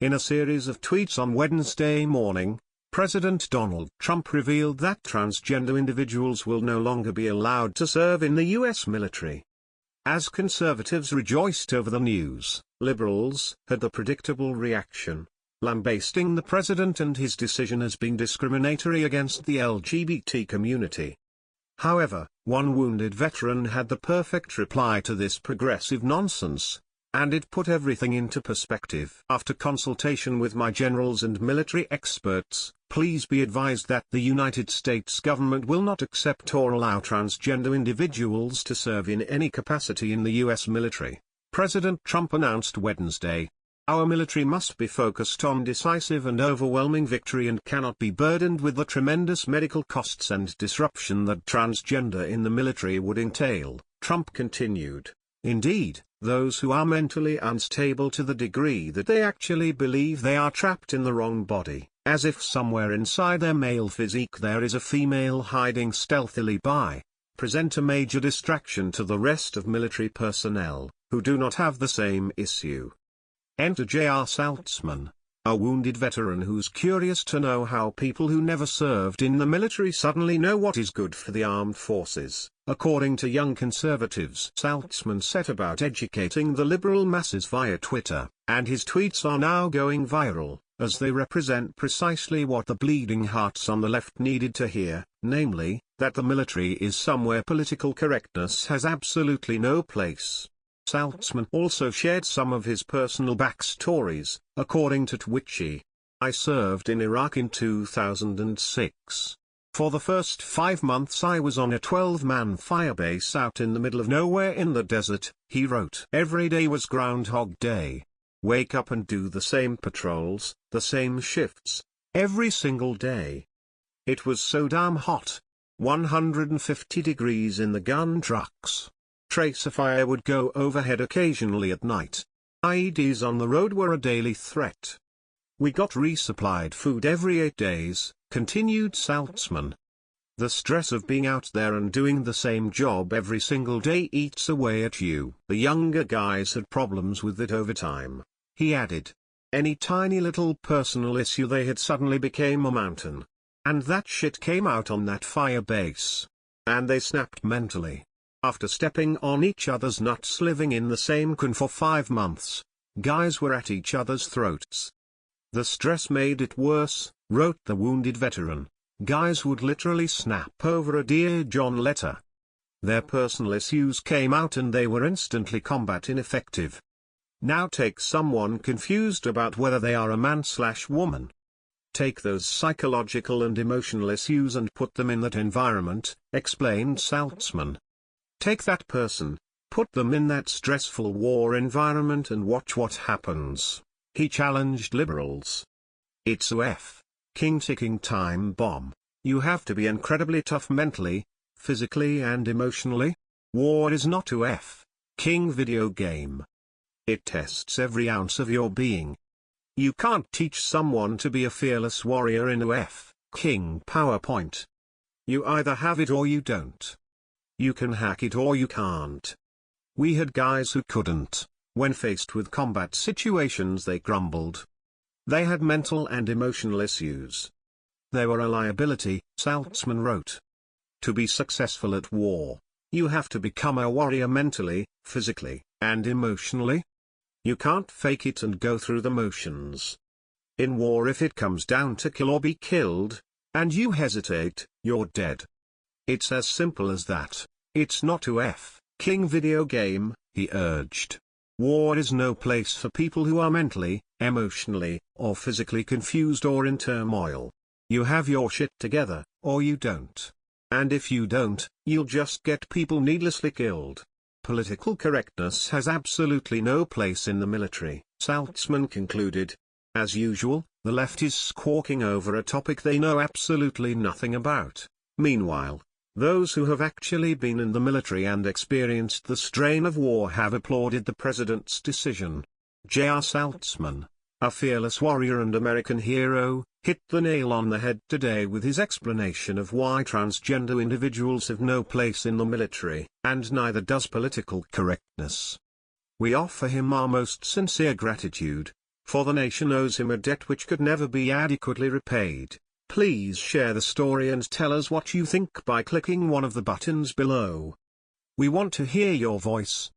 In a series of tweets on Wednesday morning, President Donald Trump revealed that transgender individuals will no longer be allowed to serve in the U.S. military. As conservatives rejoiced over the news, liberals had the predictable reaction, lambasting the president and his decision as being discriminatory against the LGBT community. However, one wounded veteran had the perfect reply to this progressive nonsense, and it put everything into perspective. After consultation with my generals and military experts, please be advised that the United States government will not accept or allow transgender individuals to serve in any capacity in the U.S. military, President Trump announced Wednesday. Our military must be focused on decisive and overwhelming victory and cannot be burdened with the tremendous medical costs and disruption that transgender in the military would entail, Trump continued. Indeed, those who are mentally unstable to the degree that they actually believe they are trapped in the wrong body, as if somewhere inside their male physique there is a female hiding stealthily by, present a major distraction to the rest of military personnel, who do not have the same issue. Enter J.R. Saltzman, a wounded veteran who's curious to know how people who never served in the military suddenly know what is good for the armed forces. According to Young Conservatives, Saltzman set about educating the liberal masses via Twitter, and his tweets are now going viral, as they represent precisely what the bleeding hearts on the left needed to hear, namely, that the military is somewhere political correctness has absolutely no place. Saltzman also shared some of his personal backstories, according to Twitchy. I served in Iraq in 2006. For the first 5 months I was on a 12-man firebase out in the middle of nowhere in the desert, he wrote. Every day was Groundhog Day. Wake up and do the same patrols, the same shifts, every single day. It was so damn hot. 150 degrees in the gun trucks. Tracer fire would go overhead occasionally at night. IEDs on the road were a daily threat. We got resupplied food every 8 days, continued Saltzman. The stress of being out there and doing the same job every single day eats away at you. The younger guys had problems with it over time, he added. Any tiny little personal issue they had suddenly became a mountain. And that shit came out on that fire base. And they snapped mentally. After stepping on each other's nuts living in the same con for 5 months, guys were at each other's throats. The stress made it worse, wrote the wounded veteran. Guys would literally snap over a Dear John letter. Their personal issues came out and they were instantly combat ineffective. Now take someone confused about whether they are a man/woman. Take those psychological and emotional issues and put them in that environment, explained Saltzman. Take that person, put them in that stressful war environment and watch what happens. He challenged liberals. It's a King ticking time bomb. You have to be incredibly tough mentally, physically and emotionally. War is not a King video game. It tests every ounce of your being. You can't teach someone to be a fearless warrior in a King PowerPoint. You either have it or you don't. You can hack it or you can't. We had guys who couldn't. When faced with combat situations they grumbled. They had mental and emotional issues. They were a liability, Saltzman wrote. To be successful at war, you have to become a warrior mentally, physically, and emotionally. You can't fake it and go through the motions. In war, if it comes down to kill or be killed, and you hesitate, you're dead. It's as simple as that. It's not a King video game, he urged. War is no place for people who are mentally, emotionally, or physically confused or in turmoil. You have your shit together, or you don't. And if you don't, you'll just get people needlessly killed. Political correctness has absolutely no place in the military, Saltzman concluded. As usual, the left is squawking over a topic they know absolutely nothing about. Meanwhile, those who have actually been in the military and experienced the strain of war have applauded the president's decision. J.R. Saltzman, a fearless warrior and American hero, hit the nail on the head today with his explanation of why transgender individuals have no place in the military, and neither does political correctness. We offer him our most sincere gratitude for the nation owes him a debt which could never be adequately repaid. Please share the story and tell us what you think by clicking one of the buttons below. We want to hear your voice.